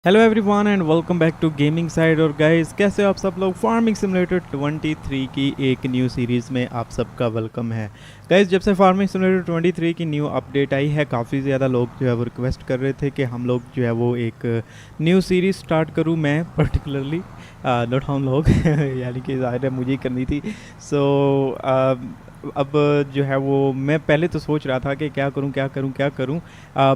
Hello everyone and welcome back to gaming side. और guys, कैसे हो आप सब लोग। फार्मिंग सिमुलेटर 23 की एक न्यू सीरीज़ में आप सबका वेलकम है। गाइस, जब से फार्मिंग सिमुलेटर 23 की न्यू अपडेट आई है, काफ़ी ज़्यादा लोग जो है वो रिक्वेस्ट कर रहे थे कि हम लोग जो है वो एक न्यू सीरीज़ स्टार्ट करूं। मैं पर्टिकुलरली नॉट हम लोग यानी कि ज़ाहिर है मुझे ही करनी थी। सो अब जो है वो मैं पहले तो सोच रहा था कि क्या करूं,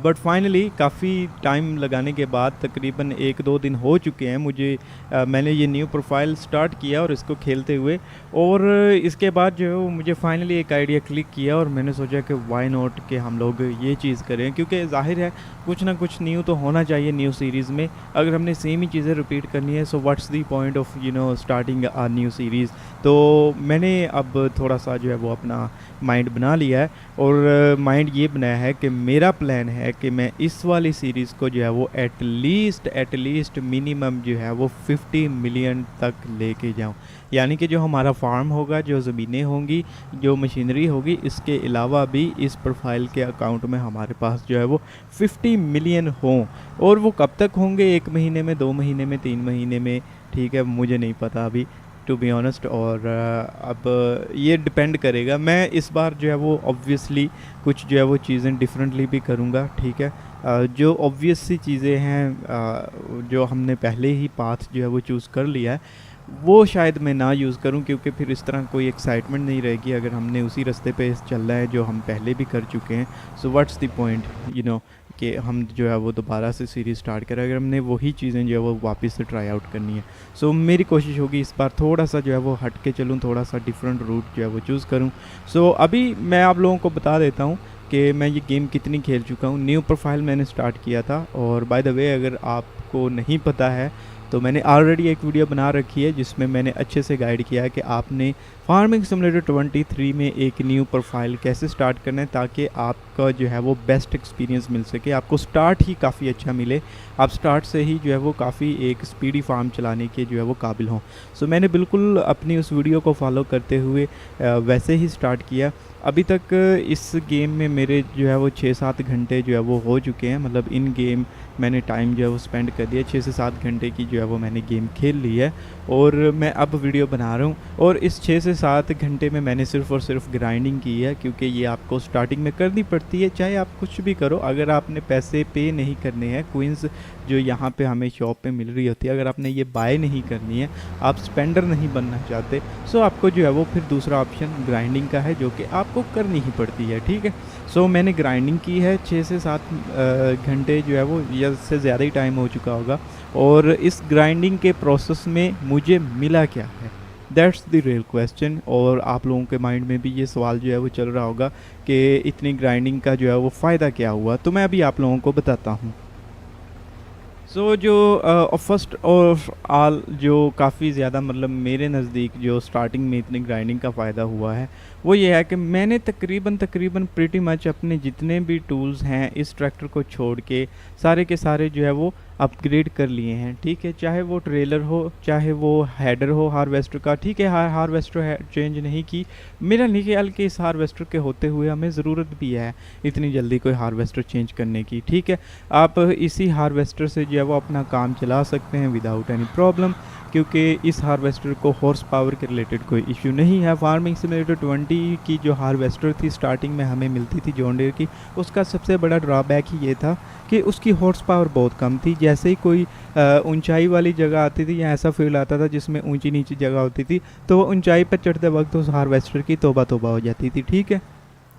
बट फाइनली काफ़ी टाइम लगाने के बाद तकरीबन 1-2 दिन हो चुके हैं मुझे, मैंने ये न्यू प्रोफाइल स्टार्ट किया और इसको खेलते हुए। और इसके बाद जो है वो मुझे फाइनली एक आइडिया क्लिक किया और मैंने सोचा कि वाई नॉट कि हम लोग ये चीज़ करें, क्योंकि जाहिर है कुछ ना कुछ न्यू तो होना चाहिए न्यू सीरीज़ में। अगर हमने सेम ही चीज़ें रिपीट करनी है, so what's the point of starting a new series. तो मैंने अब थोड़ा सा जो है वो अपना माइंड बना लिया है और माइंड ये बनाया है कि मेरा प्लान है कि मैं इस वाली सीरीज़ को जो है वो एटलीस्ट मिनिमम जो है वो 50 मिलियन तक लेके जाऊं। यानी कि जो हमारा फार्म होगा, जो ज़मीनें होंगी, जो मशीनरी होगी, इसके अलावा भी इस प्रोफाइल के अकाउंट में हमारे पास जो है वो 50 मिलियन हों। और वो कब तक होंगे, 1 महीने में, 2 महीने में, 3 महीने में, ठीक है, मुझे नहीं पता अभी टू बी ऑनेस्ट। और अब ये डिपेंड करेगा। मैं इस बार जो है वो ऑब्वियसली कुछ जो है वो चीज़ें डिफरेंटली भी करूँगा, ठीक है। जो ऑब्वियस सी चीज़ें हैं, जो हमने पहले ही पाथ जो है वो चूज़ कर लिया है, वो शायद मैं ना यूज़ करूं, क्योंकि फिर इस तरह कोई एक्साइटमेंट नहीं रहेगी अगर हमने उसी रास्ते पे चल रहा है जो हम पहले भी कर चुके हैं। सो व्हाट्स द पॉइंट कि हम जो है वो दोबारा से सीरीज़ स्टार्ट करें अगर हमने वही चीज़ें जो है वो वापस से ट्राई आउट करनी है। सो मेरी कोशिश होगी इस बार थोड़ा सा जो है वो हट के चलूँ, थोड़ा सा डिफरेंट रूट जो है वो चूज़ करूँ। सो अभी मैं आप लोगों को बता देता हूँ कि मैं ये गेम कितनी खेल चुका हूँ। न्यू प्रोफाइल मैंने स्टार्ट किया था, और बाय द वे अगर आपको नहीं पता है तो मैंने ऑलरेडी एक वीडियो बना रखी है जिसमें मैंने अच्छे से गाइड किया है कि आपने फार्मिंग सिमुलेटर 23 में एक न्यू प्रोफाइल कैसे स्टार्ट करना है, ताकि आपका जो है वो बेस्ट एक्सपीरियंस मिल सके, आपको स्टार्ट ही काफ़ी अच्छा मिले, आप स्टार्ट से ही जो है वो काफ़ी एक स्पीडी फार्म चलाने के जो है वो काबिल हों। सो मैंने बिल्कुल अपनी उस वीडियो को फॉलो करते हुए वैसे ही स्टार्ट किया। अभी तक इस गेम में मेरे जो है वो 6-7 घंटे जो है वो हो चुके हैं। मतलब इन गेम मैंने टाइम जो है वो स्पेंड कर दिया, 6 से 7 घंटे की जो है वो मैंने गेम खेल ली है। और मैं अब वीडियो बना रहा हूँ, और इस 6 से 7 घंटे में मैंने सिर्फ़ और सिर्फ ग्राइंडिंग की है, क्योंकि ये आपको स्टार्टिंग में करनी पड़ती है, चाहे आप कुछ भी करो। अगर आपने पैसे पे नहीं करने हैं, क्वींस जो यहाँ पे हमें शॉप पे मिल रही होती है, अगर आपने ये बाय नहीं करनी है, आप स्पेंडर नहीं बनना चाहते, सो आपको जो है वो फिर दूसरा ऑप्शन ग्राइंडिंग का है, जो कि आपको करनी ही पड़ती है, ठीक है। सो मैंने ग्राइंडिंग की है 6 से 7 घंटे जो है वो, या इससे ज़्यादा ही टाइम हो चुका होगा। और इस ग्राइंडिंग के प्रोसेस में मुझे मिला क्या है, दैट्स द रियल क्वेश्चन। और आप लोगों के माइंड में भी ये सवाल जो है वो चल रहा होगा कि इतनी ग्राइंडिंग का जो है वो फ़ायदा क्या हुआ। तो मैं अभी आप लोगों को बताता हूँ। सो जो फर्स्ट और आल जो काफ़ी ज़्यादा, मतलब मेरे नज़दीक जो स्टार्टिंग में इतनी ग्राइंडिंग का फ़ायदा हुआ है, वो ये है कि मैंने तकरीबन प्रीटी मच अपने जितने भी टूल्स हैं इस ट्रैक्टर को छोड़ के सारे के सारे जो है वो अपग्रेड कर लिए हैं, ठीक है। चाहे वो ट्रेलर हो, चाहे वो हेडर हो हार्वेस्टर का, ठीक है। हार्वेस्टर चेंज नहीं की। मेरा नहीं ख्याल कि इस हार्वेस्टर के होते हुए हमें ज़रूरत भी है इतनी जल्दी कोई हार्वेस्टर चेंज करने की, ठीक है। आप इसी हार्वेस्टर से जो है वो अपना काम चला सकते हैं विदाउट एनी प्रॉब्लम, क्योंकि इस हार्वेस्टर को हॉर्स पावर के रिलेटेड कोई इशू नहीं है। फार्मिंग सिमुलेटर 20 की जो हार्वेस्टर थी स्टार्टिंग में हमें मिलती थी जॉन डीयर की, उसका सबसे बड़ा ड्रॉबैक ही ये था कि उसकी हॉर्स पावर बहुत कम थी। जैसे ही कोई ऊंचाई वाली जगह आती थी या ऐसा फील आता था जिसमें ऊंची नीची जगह होती थी, तो वो ऊंचाई पर चढ़ते वक्त उस हार्वेस्टर की तौबा तौबा हो जाती थी, ठीक है।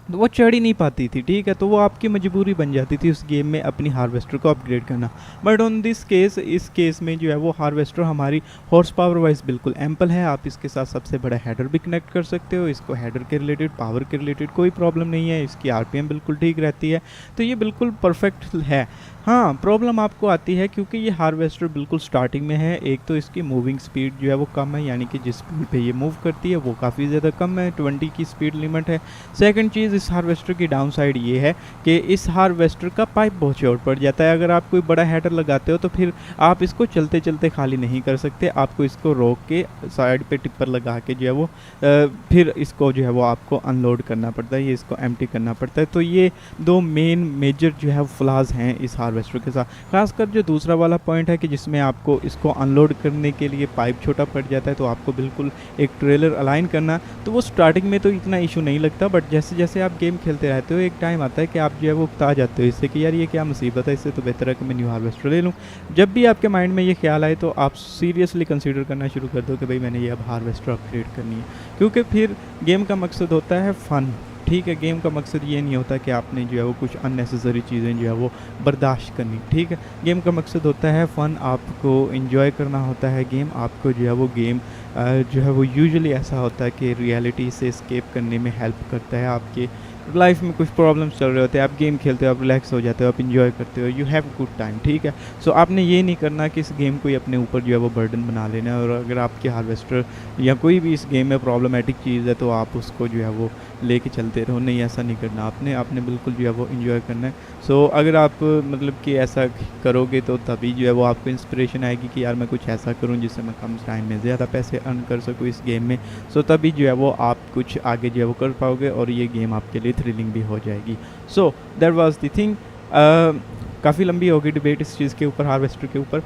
तो वो चढ़ ही नहीं पाती थी, ठीक है। तो वो आपकी मजबूरी बन जाती थी उस गेम में अपनी हार्वेस्टर को अपग्रेड करना। बट ऑन दिस केस, इस केस में जो है वो हार्वेस्टर हमारी हॉर्स पावर वाइज बिल्कुल एम्पल है। आप इसके साथ सबसे बड़ा हेडर भी कनेक्ट कर सकते हो। इसको हेडर के रिलेटेड, पावर के रिलेटेड कोई प्रॉब्लम नहीं है। इसकी आरपीएम बिल्कुल ठीक रहती है, तो ये बिल्कुल परफेक्ट है। हाँ, प्रॉब्लम आपको आती है क्योंकि ये हार्वेस्टर बिल्कुल स्टार्टिंग में है। एक तो इसकी मूविंग स्पीड जो है वो कम है, यानी कि जिस स्पीड पे ये मूव करती है वो काफ़ी ज़्यादा कम है, 20 की स्पीड लिमिट है। सेकंड चीज़, इस हार्वेस्टर की डाउन साइड ये है कि इस हार्वेस्टर का पाइप बहुत शॉर्ट पड़ जाता है। अगर आप कोई बड़ा हेडर लगाते हो तो फिर आप इसको चलते चलते खाली नहीं कर सकते, आपको इसको रोक के साइड पे टिप्पर लगा के जो है वो फिर इसको जो है वो आपको अनलोड करना पड़ता है, ये इसको एम्प्टी करना पड़ता है। तो ये दो मेजर जो है फ्लाज हैं इस हार्वेस्टर के साथ। खासकर जो दूसरा वाला पॉइंट है कि जिसमें आपको इसको अनलोड करने के लिए पाइप छोटा पड़ जाता है, तो आपको बिल्कुल एक ट्रेलर अलाइन करना, तो वो स्टार्टिंग में तो इतना इशू नहीं लगता, बट जैसे जैसे आप गेम खेलते रहते हो एक टाइम आता है कि आप जो है वो उकता जाते हो इससे कि यार ये क्या मुसीबत है, इससे तो बेहतर है कि मैं न्यू हार्वेस्टर ले लूँ। जब भी आपके माइंड में ये ख्याल आए तो आप सीरियसली कंसीडर करना शुरू कर दो कि भाई मैंने ये अब हार्वेस्टर अपग्रेड करनी है, क्योंकि फिर गेम का मकसद होता है फ़न। ठीक है, गेम का मकसद ये नहीं होता कि आपने जो है वो कुछ अननेसेसरी चीज़ें जो है वो बर्दाश्त करनी। ठीक है, गेम का मकसद होता है फ़न, आपको इन्जॉय करना होता है गेम, आपको जो है वो गेम जो है वो यूजुअली ऐसा होता है कि रियलिटी से एस्केप करने में हेल्प करता है। आपके लाइफ में कुछ प्रॉब्लम्स चल रहे होते हैं, आप गेम खेलते हो, आप रिलैक्स हो जाते हो, आप इंजॉय करते हो, यू हैव गुड टाइम। ठीक है, सो आपने ये नहीं करना कि इस गेम को ही अपने ऊपर जो है वो बर्डन बना लेना है, और अगर आपके हार्वेस्टर या कोई भी इस गेम में प्रॉब्लमेटिक चीज़ है तो आप उसको जो है वो लेके चलते रहो। नहीं, ऐसा नहीं करना आपने बिल्कुल जो है वो इन्जॉय करना है। सो अगर आप मतलब कि ऐसा करोगे तो तभी जो है वो आपको इंस्पिरेशन आएगी कि यार मैं कुछ ऐसा करूं जिससे मैं कम टाइम में ज़्यादा पैसे अर्न कर सकूं इस गेम में। सो तभी जो है वो आप कुछ आगे जो है वो कर पाओगे और ये गेम आपके लिए थ्रिलिंग भी हो जाएगी। So that was the thing. काफ़ी लंबी होगी डिबेट इस चीज़ के ऊपर, हार्वेस्टर के ऊपर।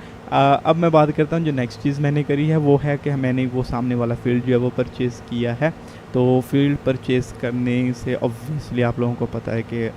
अब मैं बात करता हूँ जो नेक्स्ट चीज़ मैंने करी है, वो है कि मैंने वो सामने वाला फील्ड जो है वो परचेज़ किया है। तो फील्ड परचेज़ करने से ऑब्वियसली आप लोगों को पता है कि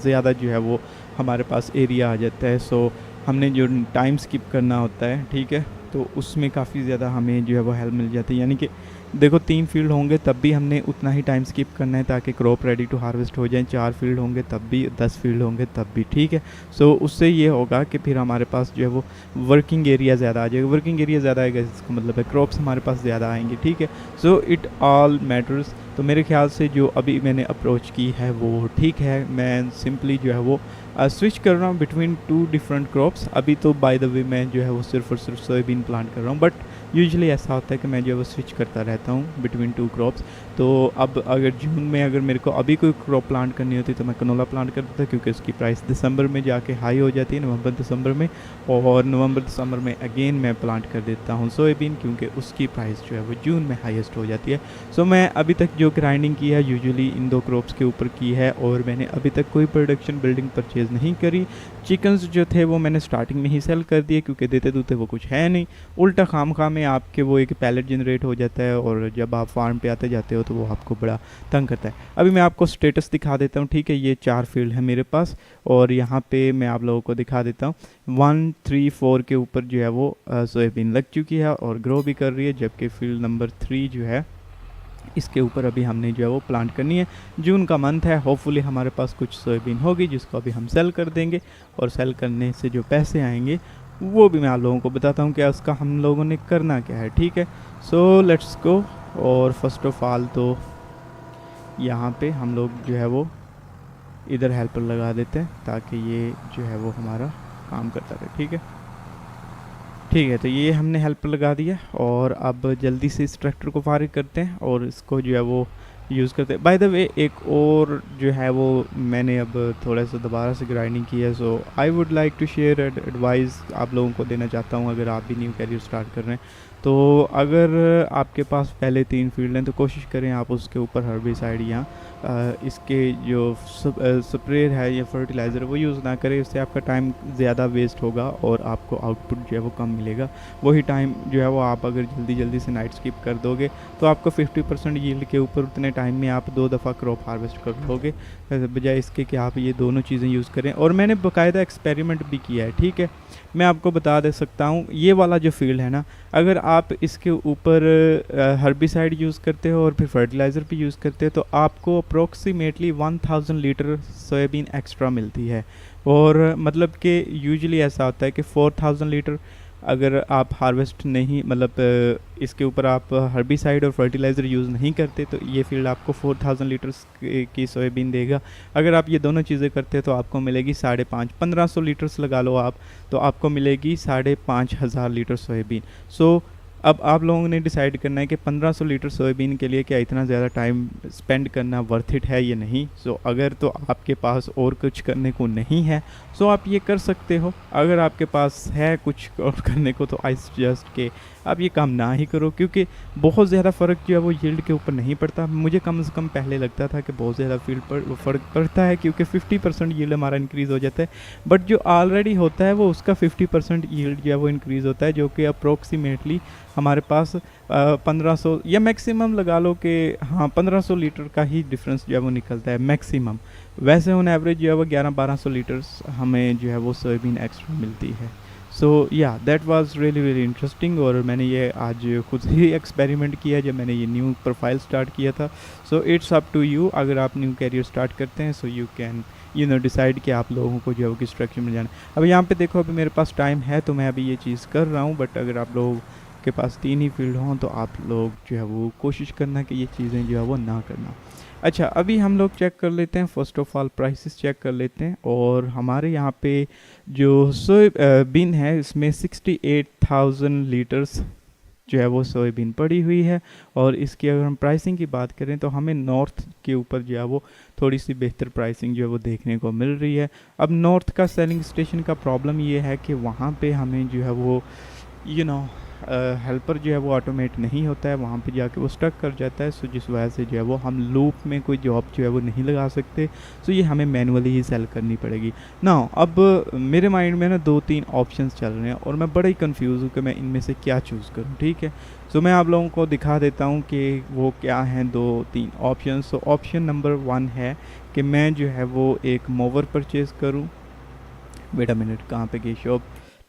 ज़्यादा जो है वो हमारे पास एरिया आ जाता है। सो हमने जो टाइम स्किप करना होता है, ठीक है, तो उसमें काफ़ी ज़्यादा हमें जो है वो हेल्प मिल जाती है। यानी कि देखो 3 फील्ड होंगे तब भी हमने उतना ही टाइम स्किप करना है ताकि क्रॉप रेडी टू हार्वेस्ट हो जाए। 4 फील्ड होंगे तब भी, 10 फील्ड होंगे तब भी। ठीक है, सो उससे ये होगा कि फिर हमारे पास जो है वो वर्किंग एरिया ज़्यादा आ जाएगा। वर्किंग एरिया ज़्यादा आएगा इसका मतलब है क्रॉप्स हमारे पास ज़्यादा आएंगे। ठीक है, सो इट ऑल मैटर्स। तो मेरे ख्याल से जो अभी मैंने अप्रोच की है वो ठीक है। मैं सिंपली जो है वो स्विच कर रहा हूँ बिटवीन 2 डिफरेंट क्रॉप्स। अभी तो बाय द वे मैं जो है वो सिर्फ और सिर्फ सोयाबीन प्लांट कर रहा हूँ, बट यूजुअली ऐसा होता है कि मैं जो है वो स्विच करता रहता हूँ बिटवीन 2 क्रॉप्स। तो अब अगर जून में अगर मेरे को अभी कोई क्रॉप प्लांट करनी होती तो मैं कनोला प्लांट करता था, क्योंकि उसकी प्राइस दिसंबर में जाके हाई हो जाती है, नवंबर दिसंबर में। और नवंबर दिसंबर में अगेन मैं प्लांट कर देता हूँ सोयाबीन, क्योंकि उसकी प्राइस जो है वो जून में हाईएस्ट हो जाती है। सो मैं अभी तक जो ग्राइंडिंग की है यूजुअली इन 2 क्रॉप्स के ऊपर की है, और मैंने अभी तक कोई प्रोडक्शन बिल्डिंग परचेज़ नहीं करी। चिकन्स जो थे वो मैंने स्टार्टिंग में ही सेल कर दिए, क्योंकि देते दूते वो कुछ है नहीं। उल्टा खाम में आपके वो एक पैलेट जनरेट हो जाता है, और जब आप फार्म पे आते जाते हो तो वो आपको बड़ा तंग करता है। अभी मैं आपको स्टेटस दिखा देता हूँ। ठीक है, ये 4 फील्ड है मेरे पास, और यहाँ पे मैं आप लोगों को दिखा देता हूँ 1, 3, 4 के ऊपर जो है वो सोयाबीन लग चुकी है और ग्रो भी कर रही है, जबकि फील्ड नंबर 3 जो है इसके ऊपर अभी हमने जो है वो प्लांट करनी है। जून का मंथ है, होपफुली हमारे पास कुछ सोयाबीन होगी जिसको अभी हम सेल कर देंगे, और सेल करने से जो पैसे आएंगे वो भी मैं आप लोगों को बताता हूँ कि उसका हम लोगों ने करना क्या है। ठीक है, सो लेट्स गो। और फर्स्ट ऑफ ऑल तो यहाँ पे हम लोग जो है वो इधर हेल्पर लगा देते हैं ताकि ये जो है वो हमारा काम करता रहे। ठीक है, ठीक है, तो ये हमने हेल्पर लगा दिया, और अब जल्दी से इस ट्रैक्टर को फारिग करते हैं और इसको जो है वो यूज़ करते हैं। बाय द वे एक और जो है वो मैंने अब थोड़ा सा दोबारा से ग्राइंडिंग की है, so I would like to share advice आप लोगों को देना चाहता हूँ। अगर आप भी न्यू कैरियर स्टार्ट कर रहे हैं तो अगर आपके पास पहले 3 फील्ड हैं तो कोशिश करें आप उसके ऊपर हर्बिसाइड या इसके जो स्प्रेयर है या फर्टिलाइज़र वो यूज़ ना करें। इससे आपका टाइम ज़्यादा वेस्ट होगा और आपको आउटपुट जो है वो कम मिलेगा। वही टाइम जो है वो आप अगर जल्दी से नाइट स्किप कर दोगे तो आपको 50% यील्ड के ऊपर उतने टाइम में आप 2 दफ़ा क्रॉप हार्वेस्ट कर लोगे, बजाय इसके कि आप ये दोनों चीज़ें यूज़ करें। और मैंने बाकायदा एक्सपेरिमेंट भी किया है। ठीक है, मैं आपको बता दे सकता हूँ, ये वाला जो फील्ड है ना, अगर आप इसके ऊपर हर्बिसाइड यूज़ करते हो और फिर फर्टिलाइज़र भी यूज़ करते हो तो आपको अप्रोक्सीमेटली 1000 लीटर सोयाबीन एक्स्ट्रा मिलती है। और मतलब कि यूजुअली ऐसा होता है कि 4000 लीटर अगर आप हार्वेस्ट नहीं मतलब इसके ऊपर आप हर्बिसाइड और फर्टिलाइज़र यूज़ नहीं करते तो ये फील्ड आपको 4000 लीटर्स की सोयाबीन देगा। अगर आप ये दोनों चीज़ें करते तो आपको मिलेगी 1500 लीटर्स लगा लो आप, तो आपको मिलेगी 5500 लीटर सोयाबीन। सो अब आप लोगों ने डिसाइड करना है कि 1500 लीटर सोयाबीन के लिए क्या इतना ज़्यादा टाइम स्पेंड करना वर्थ इट है या नहीं। सो अगर तो आपके पास और कुछ करने को नहीं है सो आप ये कर सकते हो। अगर आपके पास है कुछ और करने को तो आई सजेस्ट के आप ये काम ना ही करो, क्योंकि बहुत ज़्यादा फ़र्क जो है वो यील्ड के ऊपर नहीं पड़ता। मुझे कम से कम पहले लगता था कि बहुत ज़्यादा फील्ड पर फ़र्क पड़ता है, क्योंकि 50% यील्ड हमारा इंक्रीज़ हो जाता है, बट जो ऑलरेडी होता है वो उसका 50% यील्ड जो है वो इंक्रीज़ होता है, जो कि अप्रोक्सीमेटली हमारे पास 1500 या मैक्सिमम लगा लो कि हाँ 1500 लीटर का ही डिफरेंस जो है वो निकलता है मैक्सिमम। वैसे ऑन एवरेज जो है वो 1100-1200 लीटर्स हमें जो है वो सोयाबीन एक्स्ट्रा मिलती है। सो या that was really very interesting, और मैंने ये आज खुद ही एक्सपेरिमेंट किया जब मैंने ये न्यू प्रोफाइल स्टार्ट किया था। So it's up to you, अगर आप न्यू कैरियर स्टार्ट करते हैं सो यू कैन डिसाइड कि आप लोगों को जो है वो किस डायरेक्शन में जाना है। अब यहाँ पे देखो अभी मेरे पास टाइम है तो मैं अभी ये चीज़ कर रहा हूँ, बट अगर आप लोग के पास 3 ही फील्ड हों तो आप लोग जो है वो कोशिश करना कि ये चीज़ें जो है वो ना करना। अच्छा, अभी हम लोग चेक कर लेते हैं, first of all prices check कर लेते हैं। और हमारे यहाँ पे जो सोयाबीन है इसमें 68,000 लीटर्स जो है वो सोयाबीन पड़ी हुई है। और इसकी अगर हम प्राइसिंग की बात करें तो हमें नॉर्थ के ऊपर जो है वो थोड़ी सी बेहतर प्राइसिंग जो है वो देखने को मिल रही है। अब नॉर्थ का सेलिंग स्टेशन का प्रॉब्लम ये है कि वहाँ पे हमें जो है वो हेल्पर जो है वो ऑटोमेट नहीं होता है, वहाँ पे जाके वो स्टक कर जाता है। सो जिस वजह से जो है वो हम लूप में कोई जॉब जो है वो नहीं लगा सकते। सो ये हमें मैनुअली ही सेल करनी पड़ेगी ना। अब मेरे माइंड में ना 2-3 ऑप्शंस चल रहे हैं और मैं बड़ा ही कंफ्यूज हूँ कि मैं इनमें से क्या चूज़ करूँ। ठीक है, सो मैं आप लोगों को दिखा देता हूँ कि वो क्या हैं 2-3 ऑप्शन। सो ऑप्शन नंबर 1 है कि मैं जो है वो एक मोवर परचेज़ करूँ। वेट अ मिनट, कहाँ पे गई शॉप?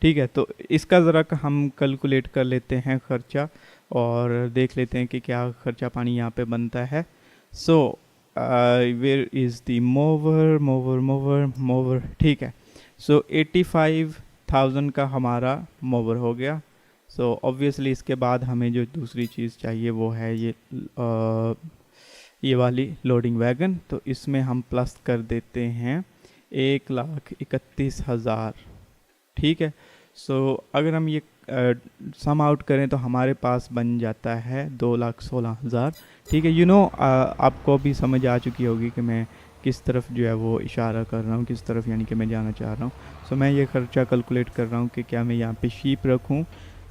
ठीक है, तो इसका ज़रा हम कैलकुलेट कर लेते हैं ख़र्चा और देख लेते हैं कि क्या ख़र्चा पानी यहाँ पे बनता है। So where is the mower mower mower mower. ठीक है, सो 85,000 का हमारा मोवर हो गया। सो ऑब्वियसली इसके बाद हमें जो दूसरी चीज़ चाहिए वो है ये वाली लोडिंग वैगन। तो इसमें हम प्लस कर देते हैं 1,31,000। ठीक है, सो अगर हम ये सम आउट करें तो हमारे पास बन जाता है 2,16,000। ठीक है, आपको भी समझ आ चुकी होगी कि मैं किस तरफ जो है वो इशारा कर रहा हूँ, किस तरफ यानी कि मैं जाना चाह रहा हूँ। सो मैं ये खर्चा कैलकुलेट कर रहा हूँ कि क्या मैं यहाँ पे शीप रखूँ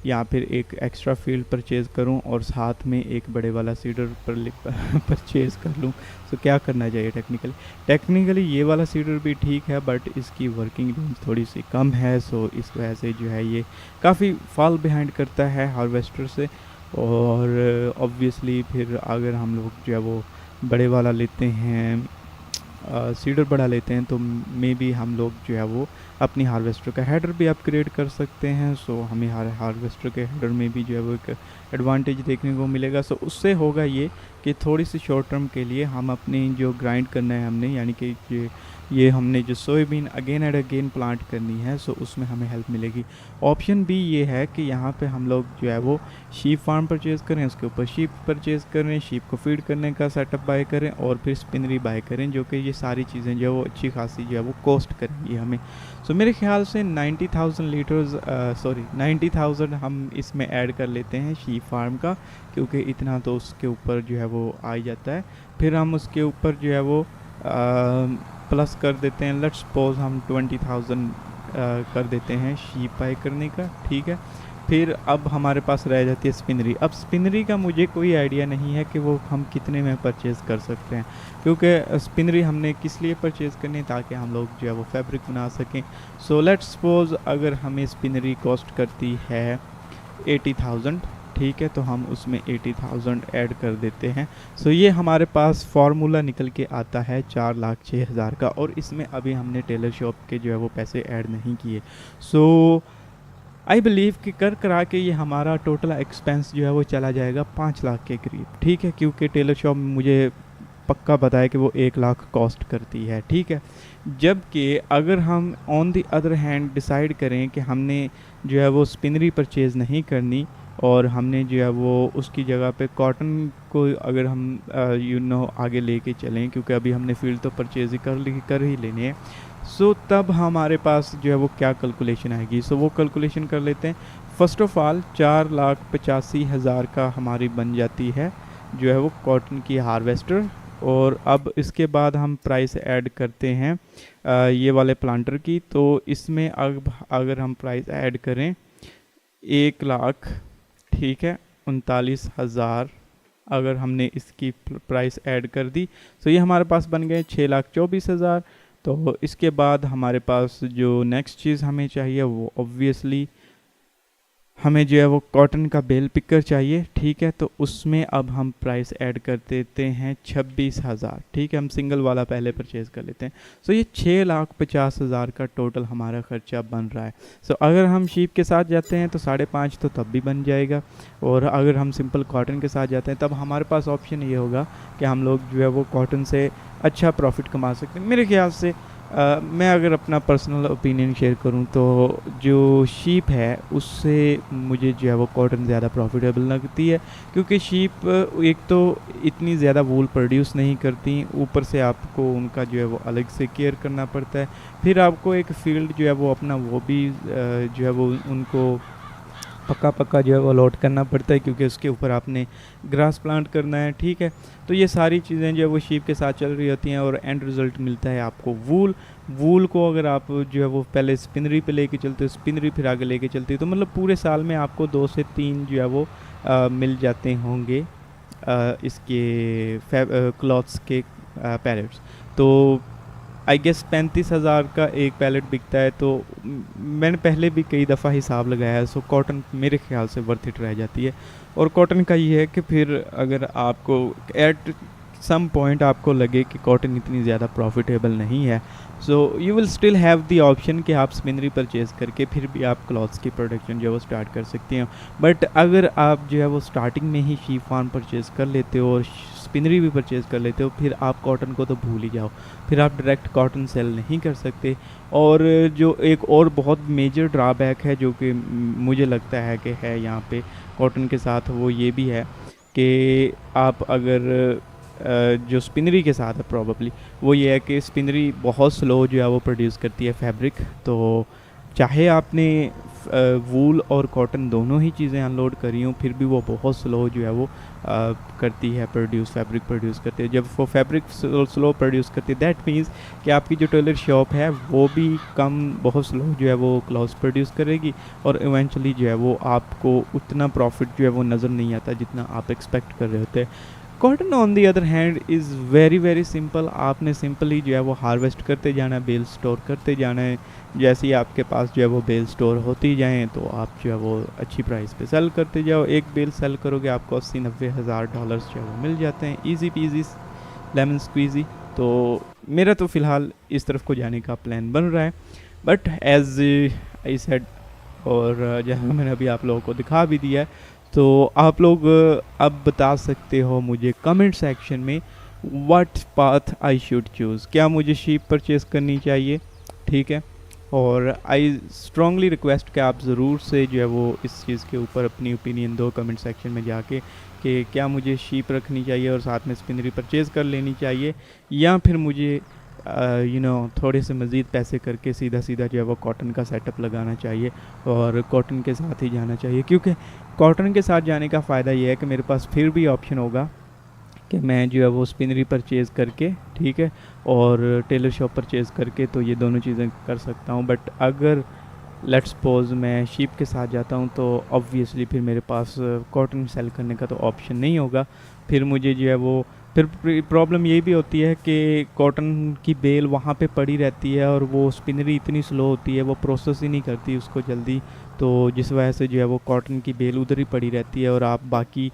या फिर एक एक्स्ट्रा फील्ड परचेज़ करूं और साथ में एक बड़े वाला सीडर परचेज़ कर लूं। तो क्या करना चाहिए टेक्निकली ये वाला सीडर भी ठीक है, बट इसकी वर्किंग रेंज थोड़ी सी कम है। सो इस वजह से जो है ये काफ़ी फॉल बिहाइंड करता है हार्वेस्टर से। और ऑब्वियसली फिर अगर हम लोग जो है वो बड़े वाला लेते हैं, सीडर बड़ा लेते हैं, तो मे बी हम लोग जो है वो अपनी हार्वेस्टर का हेडर भी अपग्रेड कर सकते हैं। सो हमें हार्वेस्टर के हेडर में भी जो है वो एक एडवांटेज देखने को मिलेगा। सो उससे होगा ये कि थोड़ी सी शॉर्ट टर्म के लिए हम अपने जो ग्राइंड करना है हमने, यानी कि ये हमने जो soybean again and again plant करनी है, सो उसमें हमें हेल्प मिलेगी। ऑप्शन भी ये है कि यहाँ पे हम लोग जो है वो शीप फार्म परचेज़ करें, उसके ऊपर शीप परचेज़ करें, शीप को फीड करने का सेटअप बाय करें और फिर स्पिनरी बाय करें, जो कि ये सारी चीज़ें जो है वो अच्छी खासी जो है वो कॉस्ट करेंगी हमें। सो मेरे ख्याल से 90,000 हम इसमें ऐड कर लेते हैं शीप फार्म का, क्योंकि इतना तो उसके ऊपर जो है वो आ जाता है। फिर हम उसके ऊपर जो है वो प्लस कर देते हैं, लेट्स सपोज हम 20,000 कर देते हैं शीप बाय करने का। ठीक है, फिर अब हमारे पास रह जाती है स्पिनरी। अब स्पिनरी का मुझे कोई आइडिया नहीं है कि वो हम कितने में परचेज़ कर सकते हैं, क्योंकि स्पिनरी हमने किस लिए परचेज़ करनी है ताकि हम लोग जो है वो फैब्रिक बना सकें। सो लेट्स सपोज अगर हमें स्पिनरी कॉस्ट करती है 80,000, ठीक है, तो हम उसमें 80,000 ऐड कर देते हैं। सो ये हमारे पास फार्मूला निकल के आता है 4,06,000 का, और इसमें अभी हमने टेलर शॉप के जो है वो पैसे ऐड नहीं किए। सो आई बिलीव कि करा के ये हमारा टोटल एक्सपेंस जो है वो चला जाएगा 5 लाख के करीब। ठीक है, क्योंकि टेलर शॉप मुझे पक्का पता है कि वो 1 लाख कॉस्ट करती है। ठीक है, जबकि अगर हम on the other hand decide करें कि हमने जो है वो स्पिनरी परचेज़ नहीं करनी और हमने जो है वो उसकी जगह पे कॉटन को अगर हम आगे लेके चलें, क्योंकि अभी हमने फील्ड तो परचेज़ कर ही लेनी है। सो तब हमारे पास जो है वो क्या कैलकुलेशन आएगी, सो वो कैलकुलेशन कर लेते हैं। फ़र्स्ट ऑफ़ ऑल 4,85,000 का हमारी बन जाती है जो है वो कॉटन की हार्वेस्टर। और अब इसके बाद हम प्राइस ऐड करते हैं ये वाले प्लांटर की। तो इसमें अब अगर हम प्राइस ऐड करें 1,00,000, ठीक है, 39,000 अगर हमने इसकी प्राइस ऐड कर दी तो ये हमारे पास बन गए 6,24,000। तो इसके बाद हमारे पास जो नेक्स्ट चीज़ हमें चाहिए वो ऑब्वियसली हमें जो है वो कॉटन का बेल पिकर चाहिए, ठीक है। तो उसमें अब हम प्राइस ऐड कर देते हैं 26,000, ठीक है। हम सिंगल वाला पहले परचेज़ कर लेते हैं। सो ये 6,50,000 का टोटल हमारा खर्चा बन रहा है। सो अगर हम शीप के साथ जाते हैं तो 5.5 तो तब भी बन जाएगा, और अगर हम सिंपल कॉटन के साथ जाते हैं तब हमारे पास ऑप्शन ये होगा कि हम लोग जो है वो कॉटन से अच्छा प्रॉफिट कमा सकते हैं। मेरे ख्याल से मैं अगर अपना पर्सनल ओपिनियन शेयर करूं तो जो शीप है उससे मुझे जो है वो कॉटन ज़्यादा प्रॉफिटेबल लगती है, क्योंकि शीप एक तो इतनी ज़्यादा वूल प्रोड्यूस नहीं करती, ऊपर से आपको उनका जो है वो अलग से केयर करना पड़ता है। फिर आपको एक फील्ड जो है वो अपना वो भी जो है वो उनको पक्का जो है वो अलॉट करना पड़ता है, क्योंकि उसके ऊपर आपने ग्रास प्लांट करना है, ठीक है। तो ये सारी चीज़ें जो है वो शीप के साथ चल रही होती हैं, और एंड रिज़ल्ट मिलता है आपको वूल को अगर आप जो है वो पहले स्पिनरी पे लेके चलते हो, स्पिनरी फिर आगे लेके चलते हो, तो मतलब पूरे साल में आपको 2 से 3 जो है वो मिल जाते होंगे इसके क्लॉथ्स के पैलेट्स। तो आई गेस 35,000 का एक पैलेट बिकता है। तो मैंने पहले भी कई दफ़ा हिसाब लगाया है। सो कॉटन मेरे ख्याल से वर्थ इट रह जाती है। और कॉटन का ये है कि फिर अगर आपको एट सम पॉइंट आपको लगे कि कॉटन इतनी ज़्यादा प्रॉफिटेबल नहीं है, so you will still have the option कि आप स्पिनरी परचेज़ करके फिर भी आप क्लॉथ्स की प्रोडक्शन जो है वो स्टार्ट कर सकते हैं। बट अगर आप जो है वो स्टार्टिंग में ही शीप फार्म परचेज़ कर लेते हो और स्पिनरी भी परचेज़ कर लेते हो, फिर आप कॉटन को तो भूल ही जाओ, फिर आप डायरेक्ट कॉटन सेल नहीं कर सकते। और जो एक और बहुत मेजर ड्रॉबैक है जो कि मुझे लगता है कि है यहाँ पे कॉटन के साथ, वो ये भी है कि आप अगर जो स्पिनरी के साथ है प्रॉबली, वो ये है कि स्पिनरी बहुत स्लो जो है वो प्रोड्यूस करती है फैब्रिक। तो चाहे आपने वूल और कॉटन दोनों ही चीज़ें अनलोड करी हों, फिर भी वो बहुत स्लो जो है वो करती है फैब्रिक प्रोड्यूस करती है। जब वो फैब्रिक स्लो प्रोड्यूस करती है, दैट मीन्स कि आपकी जो टेलर शॉप है वो भी बहुत स्लो जो है वो क्लॉथ्स प्रोड्यूस करेगी, और इवेंचुअली जो है वो आपको उतना प्रॉफिट जो है वो नज़र नहीं आता जितना आप एक्सपेक्ट कर रहे होते हैं। Cotton on the other hand is very simple. आपने सिंपली जो है वो हार्वेस्ट करते जाना है, बेल स्टोर करते जाना है। जैसे ही आपके पास जो है वो बेल स्टोर होती जाएँ तो आप जो है वो अच्छी प्राइस पे सेल करते जाओ। एक बेल सेल करोगे आपको 80-90 हज़ार डॉलर्स जो है वो मिल जाते हैं, ईजी पीजी लेमन स्क्वीजी। तो मेरा तो फ़िलहाल इस तरफ को जाने का प्लान बन रहा है। बट एज आई सेड, और जहाँ मैंने अभी आप लोगों को दिखा भी दिया है, तो आप लोग अब बता सकते हो मुझे कमेंट सेक्शन में what path I should choose. क्या मुझे शीप परचेज़ करनी चाहिए, ठीक है। और आई स्ट्रांगली रिक्वेस्ट कि आप ज़रूर से जो है वो इस चीज़ के ऊपर अपनी ओपिनियन दो कमेंट सेक्शन में जाके कि क्या मुझे शीप रखनी चाहिए और साथ में स्पिनरी परचेज़ कर लेनी चाहिए, या फिर मुझे थोड़े से मज़ीद पैसे करके सीधा जो है वो कॉटन का सेटअप लगाना चाहिए और कॉटन के साथ ही जाना चाहिए। क्योंकि कॉटन के साथ जाने का फ़ायदा ये है कि मेरे पास फिर भी ऑप्शन होगा कि मैं जो है वो स्पिनरी परचेज़ करके, ठीक है, और टेलर शॉप परचेज़ करके तो ये दोनों चीज़ें कर सकता हूँ। बट अगर लेट्स सपोज मैं शीप के साथ जाता हूँ तो ऑब्वियसली फिर मेरे पास कॉटन सेल करने का तो ऑप्शन नहीं होगा। फिर मुझे जो है वो फिर प्रॉब्लम ये भी होती है कि कॉटन की बेल वहाँ पे पड़ी रहती है और वो स्पिनरी इतनी स्लो होती है, वो प्रोसेस ही नहीं करती उसको जल्दी, तो जिस वजह से जो है वो कॉटन की बेल उधर ही पड़ी रहती है और आप बाकी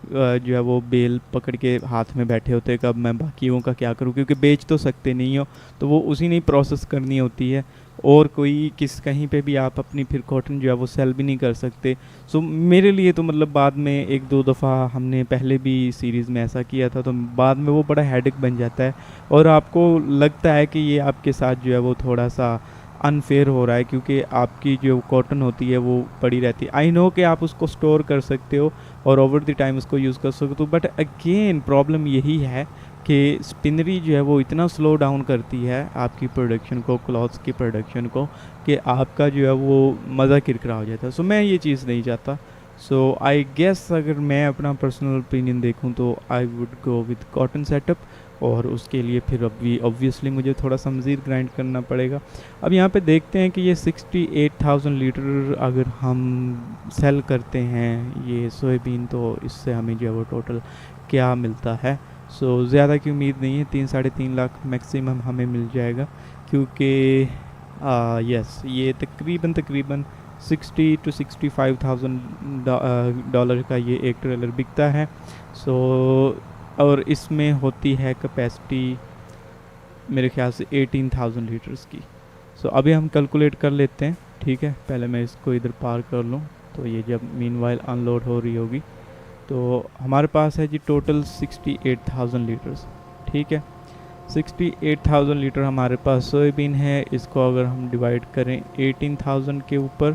जो है वो बेल पकड़ के हाथ में बैठे होते हैं, कब मैं बाकियों का क्या करूं, क्योंकि बेच तो सकते नहीं हो, तो वो उसी ने प्रोसेस करनी होती है और कोई कहीं पे भी आप अपनी फिर कॉटन जो है वो सेल भी नहीं कर सकते। सो मेरे लिए तो मतलब बाद में 1-2 दफ़ा हमने पहले भी सीरीज़ में ऐसा किया था, तो बाद में वो बड़ा हेडेक बन जाता है और आपको लगता है कि ये आपके साथ जो है वो थोड़ा सा अनफेयर हो रहा है, क्योंकि आपकी जो कॉटन होती है वो पड़ी रहती है। आई नो कि आप उसको स्टोर कर सकते हो और ओवर द टाइम उसको यूज़ कर सकते हो, बट अगेन प्रॉब्लम यही है कि स्पिनरी जो है वो इतना स्लो डाउन करती है आपकी प्रोडक्शन को, क्लॉथ्स की प्रोडक्शन को, कि आपका जो है वो मज़ा किरकिरा हो जाता है। सो मैं ये चीज़ नहीं चाहता। सो आई गेस अगर मैं अपना पर्सनल ओपिनियन देखूं तो I would go with cotton setup, और उसके लिए फिर अभी ऑब्वियसली मुझे थोड़ा सा मज़ीद ग्राइंड करना पड़ेगा। अब यहाँ पे देखते हैं कि ये 68,000 लीटर अगर हम सेल करते हैं ये सोयाबीन, तो इससे हमें जो है वो टोटल क्या मिलता है। सो ज़्यादा की उम्मीद नहीं है, 3-3.5 लाख मैक्सिमम हमें मिल जाएगा, क्योंकि यस ये तकरीबन 60 to 65,000 डॉलर का ये एक ट्रेलर बिकता है। सो और इसमें होती है कैपेसिटी मेरे ख्याल से 18,000 लीटर्स की। सो अभी हम कैलकुलेट कर लेते हैं, ठीक है। पहले मैं इसको इधर पार कर लूँ, तो ये जब मीनवाइल अनलोड हो रही होगी, तो हमारे पास है जी टोटल 68,000 लीटर्स, ठीक है। 68,000 लीटर हमारे पास सोयाबीन है। इसको अगर हम डिवाइड करें 18,000 के ऊपर,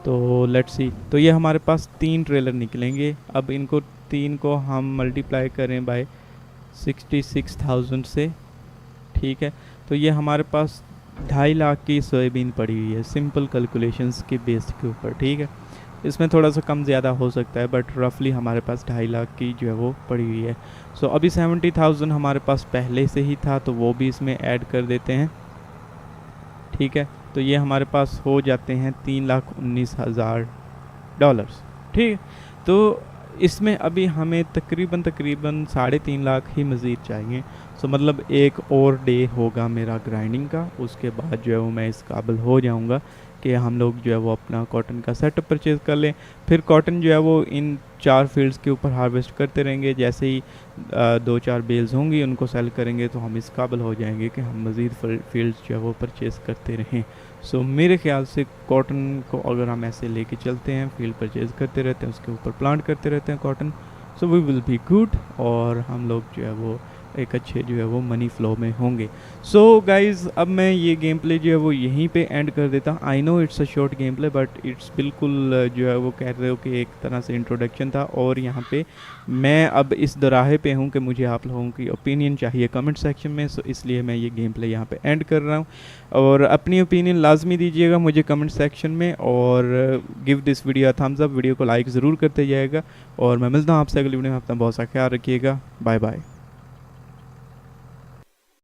तो लेट्स सी, तो ये हमारे पास 3 ट्रेलर निकलेंगे। अब इनको 3 को हम मल्टीप्लाई करें बाय 66,000 से, ठीक है, तो ये हमारे पास 2.5 लाख की सोयाबीन पड़ी हुई है सिंपल कैलकुलेशंस के बेस के ऊपर, ठीक है। इसमें थोड़ा सा कम ज़्यादा हो सकता है, बट रफली हमारे पास 2.5 लाख की जो है वो पड़ी हुई है। सो अभी 70,000 हमारे पास पहले से ही था, तो वो भी इसमें ऐड कर देते हैं, ठीक है। तो ये हमारे पास हो जाते हैं 3,19,000 डॉलर्स, ठीक। तो इसमें अभी हमें तकरीबन 3.5 लाख ही मज़ीद चाहिए। सो मतलब एक और डे होगा मेरा ग्राइंडिंग का, उसके बाद जो है वो मैं इस काबिल हो जाऊंगा कि हम लोग जो है वो अपना कॉटन का सेटअप परचेज़ कर लें। फिर कॉटन जो है वो इन 4 फील्ड्स के ऊपर हार्वेस्ट करते रहेंगे। जैसे ही 2-4 बेल्स होंगी उनको सेल करेंगे, तो हम इस काबिल हो जाएंगे कि हम मज़ीद फील्ड्स जो है वो परचेज़ करते रहें। सो मेरे ख्याल से कॉटन को अगर हम ऐसे लेके चलते हैं, फील्ड परचेज़ करते रहते हैं, उसके ऊपर प्लांट करते रहते हैं cotton, so we will be good, और हम लोग जो है वो एक अच्छे जो है वो मनी फ्लो में होंगे। सो गाइज़ अब मैं ये गेम प्ले जो है वो यहीं पे एंड कर देता हूँ। I know it's a short game play, but it's बिल्कुल जो है वो कह रहे हो कि एक तरह से इंट्रोडक्शन था, और यहाँ पे मैं अब इस दोराहे पे हूँ कि मुझे आप लोगों की ओपिनियन चाहिए कमेंट सेक्शन में। सो इसलिए मैं ये गेम प्ले यहाँ पे एंड कर रहा हूँ, और अपनी ओपिनियन लाजमी दीजिएगा मुझे कमेंट सेक्शन में, और give this video Thums up, video को लाइक ज़रूर करते जाएगा, और मैं मिलता हूँ आपसे अगली वीडियो में। अपना बहुत सा ख्याल रखिएगा, बाय बाय।